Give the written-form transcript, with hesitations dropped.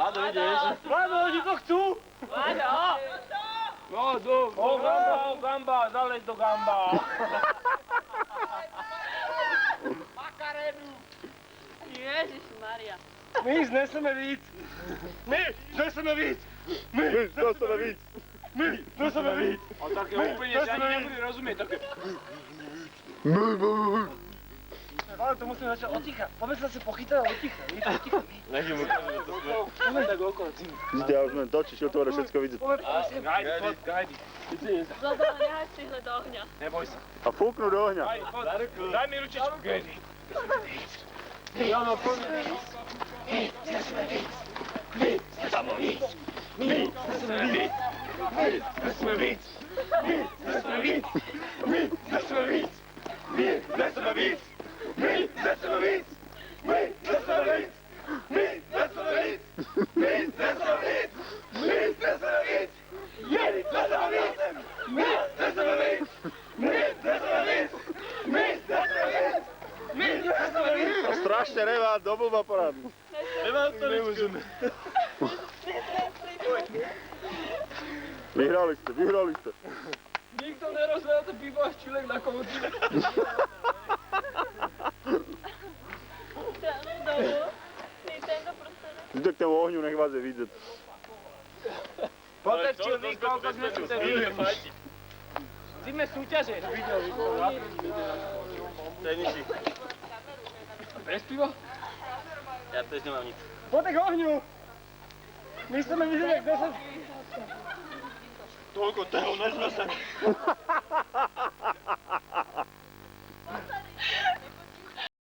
Vlado, ideš? Vlado, oni to chcú! Vlado! No, do gamba, zaleď do gamba. Makarenu! Ježišmaria. My zneseme víc! My zneseme víc! My zneseme víc! My zneseme víc! A také úplne, že ani nebude rozumieť, také... Ale to musíme začať oticha. Poďme sa pochytať a oticha. Nechým ukážeme to sme. Poďme tak okolo tým. Vždy, ja už len točíš, otvore všetko vidieť. Gajdi. Zober, nehaj štihle do ohňa. Neboj sa. A fúknú do ohňa. Daj mi ručičku, Gajdi. Jano, poďme. Strašne revá, do blba poradu. Nemôžeme. Vyhrali ste. Nikto nerozvedal to pivo až čilek na komotíne. Vždy k tomu ohňu nech vás je vidieť. Potrčil vy, koľko sme tu ten videli. Zime súťaže. Tenisi. Bez pivo? Ja tiež nemám nic. Poďte k ohňu! My chceme vidieť, jak 10... Toľko toho neznesem.